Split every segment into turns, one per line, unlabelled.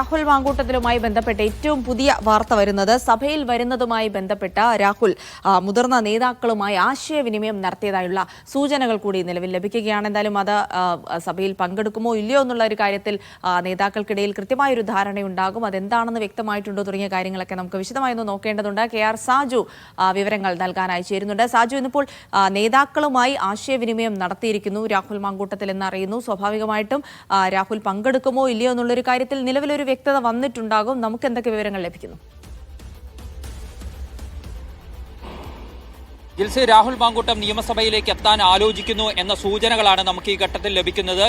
രാഹുൽ മാങ്കൂട്ടത്തിലുമായി ബന്ധപ്പെട്ട് ഏറ്റവും പുതിയ വാർത്ത വരുന്നത് സഭയിൽ വരുന്നതുമായി ബന്ധപ്പെട്ട രാഹുൽ മുതിർന്ന നേതാക്കളുമായി ആശയവിനിമയം നടത്തിയതായുള്ള സൂചനകൾ കൂടി നിലവിൽ ലഭിക്കുകയാണ്. എന്തായാലും അത് സഭയിൽ പങ്കെടുക്കുമോ ഇല്ലയോ എന്നുള്ള ഒരു കാര്യത്തിൽ നേതാക്കൾക്കിടയിൽ കൃത്യമായൊരു ധാരണയുണ്ടാകും. അതെന്താണെന്ന് വ്യക്തമായിട്ടുണ്ടോ തുടങ്ങിയ കാര്യങ്ങളൊക്കെ നമുക്ക് വിശദമായി ഒന്ന് നോക്കേണ്ടതുണ്ട്. KR സാജു വിവരങ്ങൾ നൽകാനായി ചേരുന്നുണ്ട്. സാജു, ഇന്നിപ്പോൾ നേതാക്കളുമായി ആശയവിനിമയം നടത്തിയിരിക്കുന്നു രാഹുൽ മാങ്കൂട്ടത്തിൽ എന്നറിയുന്നു. സ്വാഭാവികമായിട്ടും രാഹുൽ പങ്കെടുക്കുമോ ഇല്ലയോ എന്നുള്ളൊരു കാര്യത്തിൽ നിലവിലൊരു വ്യക്തത വന്നിട്ടുണ്ടാകും. നമുക്ക് എന്തൊക്കെ വിവരങ്ങൾ ലഭിക്കുന്നു?
ജിൽസി, രാഹുൽ മാങ്കൂട്ടം നിയമസഭയിലേക്ക് എത്താൻ ആലോചിക്കുന്നു എന്ന സൂചനകളാണ് നമുക്ക് ഈ ഘട്ടത്തിൽ ലഭിക്കുന്നത്.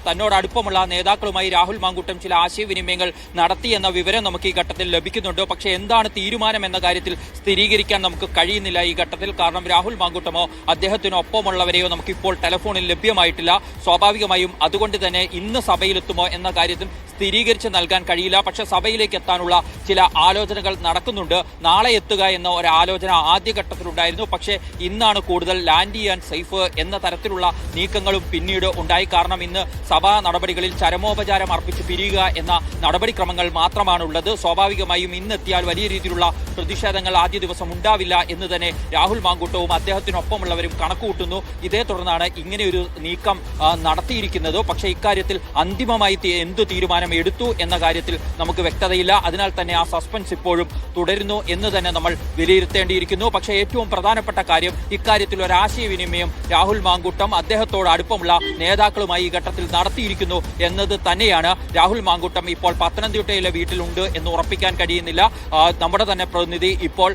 തന്നോട് അടുപ്പമുള്ള നേതാക്കളുമായി രാഹുൽ മാങ്കൂട്ടം ചില ആശയവിനിമയങ്ങൾ നടത്തിയെന്ന വിവരം നമുക്ക് ഈ ഘട്ടത്തിൽ ലഭിക്കുന്നുണ്ട്. പക്ഷേ എന്താണ് തീരുമാനം എന്ന കാര്യത്തിൽ സ്ഥിരീകരിക്കാൻ നമുക്ക് കഴിയുന്നില്ല ഈ ഘട്ടത്തിൽ. കാരണം രാഹുൽ മാങ്കൂട്ടമോ അദ്ദേഹത്തിനൊപ്പമുള്ളവരെയോ നമുക്കിപ്പോൾ ടെലിഫോണിൽ ലഭ്യമായിട്ടില്ല. സ്വാഭാവികമായും അതുകൊണ്ട് തന്നെ ഇന്ന് സഭയിലെത്തുമോ എന്ന കാര്യത്തിൽ സ്ഥിരീകരിച്ച് നൽകാൻ കഴിയില്ല. പക്ഷേ സഭയിലേക്ക് എത്താനുള്ള ചില ആലോചനകൾ നടക്കുന്നുണ്ട്. നാളെ എത്തുക എന്ന ഒരു ആലോചന ആദ്യഘട്ടത്തിലുണ്ടായിരുന്നു. പക്ഷേ ഇന്നാണ് കൂടുതൽ ലാൻഡ് ചെയ്യാൻ സേഫ് എന്ന തരത്തിലുള്ള നീക്കങ്ങളും പിന്നീട് ഉണ്ടായി. കാരണം ഇന്ന് സഭാ നടപടികളിൽ ചരമോപചാരം അർപ്പിച്ച് പിരിയുക എന്ന നടപടിക്രമങ്ങൾ മാത്രമാണുള്ളത്. സ്വാഭാവികമായും ഇന്നെത്തിയാൽ വലിയ രീതിയിലുള്ള പ്രതിഷേധങ്ങൾ ആദ്യ ദിവസം ഉണ്ടാവില്ല എന്ന് തന്നെ രാഹുൽ മാങ്കൂട്ടവും അദ്ദേഹത്തിനൊപ്പമുള്ളവരും കണക്കുകൂട്ടുന്നു. ഇതേ തുടർന്നാണ് ഇങ്ങനെയൊരു നീക്കം നടത്തിയിരിക്കുന്നത്. പക്ഷേ ഇക്കാര്യത്തിൽ അന്തിമമായി എന്തു തീരുമാനം എടുത്തു എന്ന കാര്യത്തിൽ നമുക്ക് വ്യക്തതയില്ല. അതിനാൽ തന്നെ ആ സസ്പെൻസ് ഇപ്പോഴും തുടരുന്നു എന്ന് തന്നെ നമ്മൾ വിലയിരുത്തേണ്ടിയിരിക്കുന്നു. പക്ഷേ ഏറ്റവും പ്രധാനപ്പെട്ട കാര്യം, ഇക്കാര്യത്തിൽ ഒരു ആശയവിനിമയം രാഹുൽ മാങ്കൂട്ടം അദ്ദേഹത്തോട് അടുപ്പമുള്ള നേതാക്കളുമായി ഈ ഘട്ടത്തിൽ നടത്തിയിരിക്കുന്നു എന്നത് തന്നെയാണ്. രാഹുൽ മാങ്കൂട്ടം ഇപ്പോൾ പത്തനംതിട്ടയിലെ വീട്ടിലുണ്ട് എന്ന് ഉറപ്പിക്കാൻ കഴിയുന്നില്ല. നമ്മുടെ തന്നെ പ്രതിനിധി ഇപ്പോൾ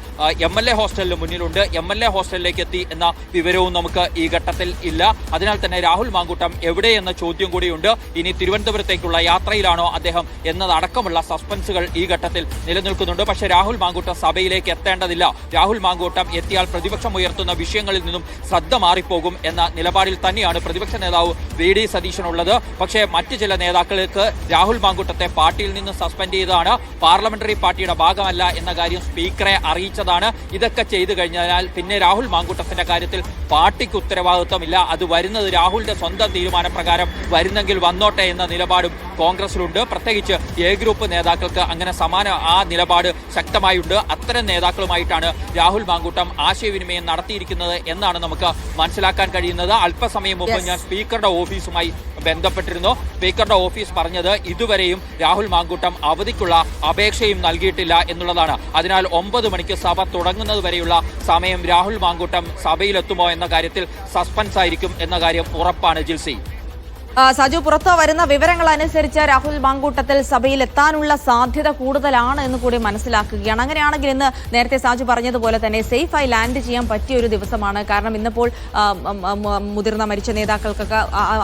MLA ഹോസ്റ്റലിന് മുന്നിലുണ്ട്. MLA ഹോസ്റ്റലിലേക്ക് എത്തി എന്ന വിവരവും നമുക്ക് ഈ ഘട്ടത്തിൽ ഇല്ല. അതിനാൽ തന്നെ രാഹുൽ മാങ്കൂട്ടം എവിടെ എന്ന ചോദ്യം കൂടിയുണ്ട്. ഇനി തിരുവനന്തപുരത്തേക്കുള്ള യാത്രയിലാണോ അദ്ദേഹം എന്നതടക്കമുള്ള സസ്പെൻസുകൾ ഈ ഘട്ടത്തിൽ നിലനിൽക്കുന്നുണ്ട്. പക്ഷേ രാഹുൽ മാങ്കൂട്ടം സഭയിലേക്ക് എത്തേണ്ടതില്ല. രാഹുൽ മാങ്കൂട്ടം എത്തിയാൽ പ്രതിപക്ഷം ഉയർത്തുന്ന വിഷയങ്ങളിൽ നിന്നും ശ്രദ്ധ മാറിപ്പോകും എന്ന നിലപാടിൽ തന്നെയാണ് പ്രതിപക്ഷ നേതാവ് VD സതീശനുള്ളത്. പക്ഷേ മറ്റ് ചില നേതാക്കൾക്ക് രാഹുൽ മാങ്കൂട്ടത്തെ പാർട്ടിയിൽ നിന്ന് സസ്പെൻഡ് ചെയ്തതാണ്, പാർലമെന്ററി പാർട്ടിയുടെ ഭാഗമല്ല എന്ന കാര്യം സ്പീക്കറെ അറിയിച്ചതാണ്. ഇതൊക്കെ ചെയ്തു കഴിഞ്ഞാൽ പിന്നെ രാഹുൽ മാങ്കൂട്ടത്തിന്റെ കാര്യത്തിൽ പാർട്ടിക്ക് ഉത്തരവാദിത്വമില്ല. അത് വരുന്നത് രാഹുലിന്റെ സ്വന്തം തീരുമാനപ്രകാരം വരുന്നെങ്കിൽ വന്നോട്ടെ എന്ന നിലപാടും കോൺഗ്രസിലുണ്ട്. പ്രത്യേകിച്ച് A ഗ്രൂപ്പ് നേതാക്കൾക്ക് അങ്ങനെ സമാന നിലപാട് ശക്തമായുണ്ട്. അത്തരം നേതാക്കളുമായിട്ടാണ് രാഹുൽ മാങ്കൂട്ടം ആശയവിനിമയം നടത്തിയിരിക്കുന്നത് എന്നാണ് നമുക്ക് മനസ്സിലാക്കാൻ കഴിയുന്നത്. അല്പസമയം മുമ്പ് ഞാൻ സ്പീക്കറുടെ ഓഫീസുമായി ബന്ധപ്പെട്ടിരുന്നു. സ്പീക്കറുടെ ഓഫീസ് പറഞ്ഞത് ഇതുവരെയും രാഹുൽ മാങ്കൂട്ടം അവധിക്കുള്ള അപേക്ഷയും നൽകിയിട്ടില്ല എന്നുള്ളതാണ്. അതിനാൽ 9 മണിക്ക് സഭ തുടങ്ങുന്നത് വരെയുള്ള സമയം രാഹുൽ മാങ്കൂട്ടം സഭയിലെത്തുമോ എന്ന കാര്യത്തിൽ സസ്പെൻസ് ആയിരിക്കും എന്ന കാര്യം ഉറപ്പാണ്. ജിൽസി,
സാജു, പുറത്തു വരുന്ന വിവരങ്ങൾ അനുസരിച്ച് രാഹുൽ മാങ്കൂട്ടത്തിൽ സഭയിൽ എത്താനുള്ള സാധ്യത കൂടുതലാണ് എന്ന് കൂടി മനസ്സിലാക്കുകയാണ്. അങ്ങനെയാണെങ്കിൽ ഇന്ന് നേരത്തെ സാജു പറഞ്ഞതുപോലെ തന്നെ സേഫായി ലാൻഡ് ചെയ്യാൻ പറ്റിയ ഒരു ദിവസമാണ്. കാരണം ഇന്നിപ്പോൾ മുതിർന്ന മരിച്ച നേതാക്കൾക്കൊക്കെ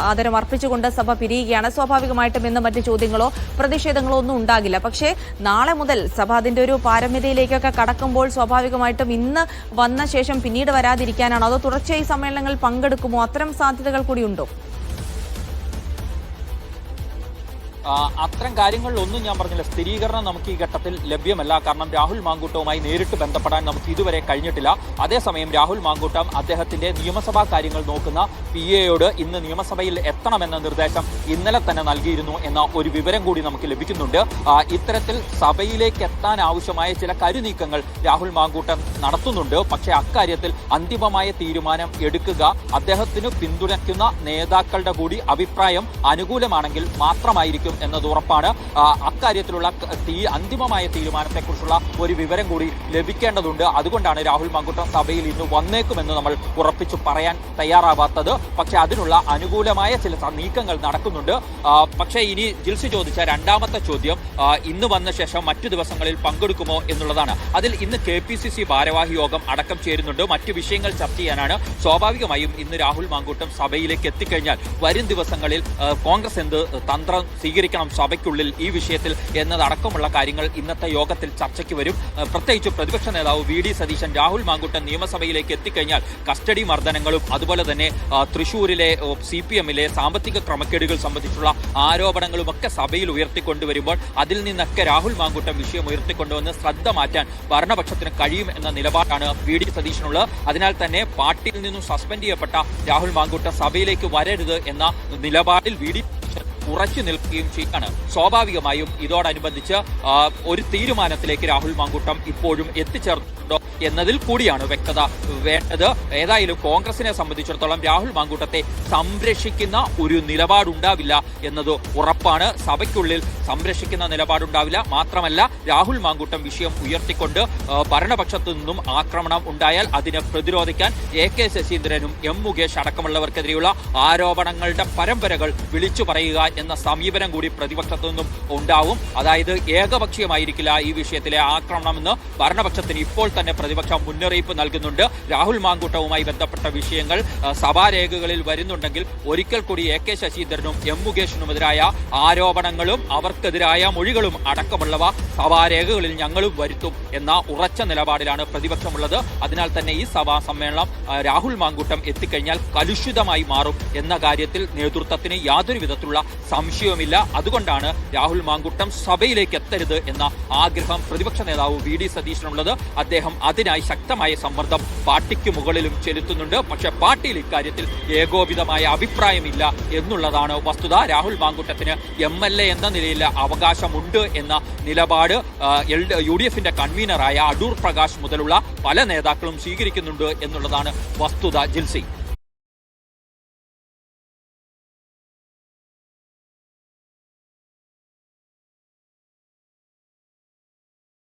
ആദരം അർപ്പിച്ചുകൊണ്ട് സഭ പിരിയുകയാണ്. സ്വാഭാവികമായിട്ടും ഇന്ന് മറ്റ് ചോദ്യങ്ങളോ പ്രതിഷേധങ്ങളോ ഒന്നും ഉണ്ടാകില്ല. പക്ഷേ നാളെ മുതൽ സഭ അതിന്റെ ഒരു പാരമ്യതയിലേക്കൊക്കെ കടക്കുമ്പോൾ സ്വാഭാവികമായിട്ടും ഇന്ന് വന്ന ശേഷം പിന്നീട് വരാതിരിക്കാനാണോ അതോ തുടർച്ചയായി സമ്മേളനങ്ങളിൽ പങ്കെടുക്കുമോ? അത്തരം സാധ്യതകൾ കൂടി ഉണ്ടോ?
അത്തരം കാര്യങ്ങളിലൊന്നും ഞാൻ പറഞ്ഞില്ല. സ്ഥിരീകരണം നമുക്ക് ഈ ഘട്ടത്തിൽ ലഭ്യമല്ല. കാരണം രാഹുൽ മാങ്കൂട്ടവുമായി നേരിട്ട് ബന്ധപ്പെടാൻ നമുക്ക് ഇതുവരെ കഴിഞ്ഞിട്ടില്ല. അതേസമയം രാഹുൽ മാങ്കൂട്ടം അദ്ദേഹത്തിന്റെ നിയമസഭാ കാര്യങ്ങൾ നോക്കുന്ന PAയോട് ഇന്ന് നിയമസഭയിൽ എത്തണമെന്ന നിർദ്ദേശം ഇന്നലെ തന്നെ നൽകിയിരുന്നു എന്ന ഒരു വിവരം കൂടി നമുക്ക് ലഭിക്കുന്നുണ്ട്. ഇത്തരത്തിൽ സഭയിലേക്ക് എത്താൻ ആവശ്യമായ ചില കരുനീക്കങ്ങൾ രാഹുൽ മാങ്കൂട്ടം നടത്തുന്നുണ്ട്. പക്ഷേ അക്കാര്യത്തിൽ അന്തിമമായ തീരുമാനം എടുക്കുക അദ്ദേഹത്തിന് പിന്തുണയ്ക്കുന്ന നേതാക്കളുടെ കൂടി അഭിപ്രായം അനുകൂലമാണെങ്കിൽ മാത്രമായിരിക്കും എന്നത് ഉറപ്പാണ്. അക്കാര്യത്തിലുള്ള അന്തിമമായ തീരുമാനത്തെക്കുറിച്ചുള്ള ഒരു വിവരം കൂടി ലഭിക്കേണ്ടതുണ്ട്. അതുകൊണ്ടാണ് രാഹുൽ മാങ്കൂട്ടം സഭയിൽ ഇന്ന് വന്നേക്കുമെന്ന് നമ്മൾ ഉറപ്പിച്ചു പറയാൻ തയ്യാറാവാത്തത്. പക്ഷെ അതിനുള്ള അനുകൂലമായ ചില നീക്കങ്ങൾ നടക്കുന്നുണ്ട്. പക്ഷേ ഇനി ജിൽസി ചോദിച്ച രണ്ടാമത്തെ ചോദ്യം ഇന്ന് വന്ന ശേഷം മറ്റു ദിവസങ്ങളിൽ പങ്കെടുക്കുമോ എന്നുള്ളതാണ്. അതിൽ ഇന്ന് KPCC ഭാരവാഹി യോഗം അടക്കം ചേരുന്നുണ്ട്. മറ്റു വിഷയങ്ങൾ ചർച്ച ചെയ്യാനാണ്. സ്വാഭാവികമായും ഇന്ന് രാഹുൽ മാങ്കൂട്ടം സഭയിലേക്ക് എത്തിക്കഴിഞ്ഞാൽ വരും ദിവസങ്ങളിൽ കോൺഗ്രസ് എന്ത് തന്ത്രം സ്വീകരിക്കണം സഭയ്ക്കുള്ളിൽ ഈ വിഷയത്തിൽ എന്നതടക്കമുള്ള കാര്യങ്ങൾ ഇന്നത്തെ യോഗത്തിൽ ചർച്ചയ്ക്ക് വരും. പ്രത്യേകിച്ച് പ്രതിപക്ഷ നേതാവ് VD സതീശൻ രാഹുൽ മാങ്കൂട്ടം നിയമസഭയിലേക്ക് എത്തിക്കഴിഞ്ഞാൽ കസ്റ്റഡി മർദ്ദനങ്ങളും അതുപോലെ തന്നെ തൃശൂരിലെ CPMലെ സാമ്പത്തിക ക്രമക്കേടുകൾ സംബന്ധിച്ചുള്ള ആരോപണങ്ങളുമൊക്കെ സഭയിൽ ഉയർത്തിക്കൊണ്ടുവരുമ്പോൾ അതിൽ നിന്നൊക്കെ രാഹുൽ മാങ്കൂട്ടം വിഷയം ഉയർത്തിക്കൊണ്ടുവന്ന് ശ്രദ്ധ മാറ്റാൻ ഭരണപക്ഷത്തിന് കഴിയും എന്ന നിലപാടാണ് VD സതീശനുള്ളത്. അതിനാൽ തന്നെ പാർട്ടിയിൽ നിന്നും സസ്പെൻഡ് ചെയ്യപ്പെട്ട രാഹുൽ മാങ്കൂട്ടം സഭയിലേക്ക് വരരുത് എന്ന നിലപാടിൽ VD ഉറച്ചു നിൽക്കുകയും ചെയ്യാണ്. സ്വാഭാവികമായും ഇതോടനുബന്ധിച്ച് ഒരു തീരുമാനത്തിലേക്ക് രാഹുൽ മാങ്കൂട്ടം ഇപ്പോഴും എത്തിച്ചേർന്നിട്ടുണ്ടോ എന്നതിൽ കൂടിയാണ് വ്യക്തത വേണ്ടത്. ഏതായാലും കോൺഗ്രസിനെ സംബന്ധിച്ചിടത്തോളം രാഹുൽ മാങ്കൂട്ടത്തെ സംരക്ഷിക്കുന്ന ഒരു നിലപാടുണ്ടാവില്ല എന്നത് ഉറപ്പാണ്. സഭയ്ക്കുള്ളിൽ സംരക്ഷിക്കുന്ന നിലപാടുണ്ടാവില്ല. മാത്രമല്ല, രാഹുൽ മാങ്കൂട്ടം വിഷയം ഉയർത്തിക്കൊണ്ട് ഭരണപക്ഷത്തു നിന്നും ആക്രമണം ഉണ്ടായാൽ അതിനെ പ്രതിരോധിക്കാൻ AK ശശീന്ദ്രനും M മുകേഷ് അടക്കമുള്ളവർക്കെതിരെയുള്ള ആരോപണങ്ങളുടെ പരമ്പരകൾ വിളിച്ചു പറയുക എന്ന സമീപനം കൂടി പ്രതിപക്ഷത്തു നിന്നും ഉണ്ടാവും. അതായത് ഏകപക്ഷീയമായിരിക്കില്ല ഈ വിഷയത്തിലെ ആക്രമണമെന്ന് ഭരണപക്ഷത്തിന് ഇപ്പോൾ തന്നെ പ്രതിപക്ഷം മുന്നറിയിപ്പ് നൽകുന്നുണ്ട്. രാഹുൽ മാങ്കൂട്ടവുമായി ബന്ധപ്പെട്ട വിഷയങ്ങൾ സഭാരേഖകളിൽ വരുന്നുണ്ടെങ്കിൽ ഒരിക്കൽ കൂടി AK ശശീന്ദ്രനും M മുകേഷിനുമെതിരായ ആരോപണങ്ങളും അവർക്കെതിരായ മൊഴികളും അടക്കമുള്ളവ സഭാരേഖകളിൽ ഞങ്ങളും വരുത്തും എന്ന ഉറച്ച നിലപാടിലാണ് പ്രതിപക്ഷമുള്ളത്. അതിനാൽ തന്നെ ഈ സഭാ സമ്മേളനം രാഹുൽ മാങ്കൂട്ടം എത്തിക്കഴിഞ്ഞാൽ കലുഷിതമായി മാറും എന്ന കാര്യത്തിൽ നേതൃത്വത്തിന് യാതൊരു വിധത്തിലുള്ള സംശയവുമില്ല. അതുകൊണ്ടാണ് രാഹുൽ മാങ്കൂട്ടം സഭയിലേക്ക് എത്തരുത് എന്ന ആഗ്രഹം പ്രതിപക്ഷ നേതാവ് VD സതീശനുള്ളത്. അദ്ദേഹം അതിനായി ശക്തമായ സമ്മർദ്ദം പാർട്ടിക്ക് മുകളിലും ചെലുത്തുന്നുണ്ട്. പക്ഷെ പാർട്ടിയിൽ ഇക്കാര്യത്തിൽ ഏകോപിതമായ അഭിപ്രായമില്ല എന്നുള്ളതാണ് വസ്തുത. രാഹുൽ മാങ്കൂട്ടത്തിന് MLA എന്ന നിലയിൽ അവകാശമുണ്ട് എന്ന നിലപാട് UDFന്റെ കൺവീനറായ അടൂർ പ്രകാശ് മുതലുള്ള പല നേതാക്കളും സ്വീകരിക്കുന്നുണ്ട് എന്നുള്ളതാണ് വസ്തുത. ജിൽസി.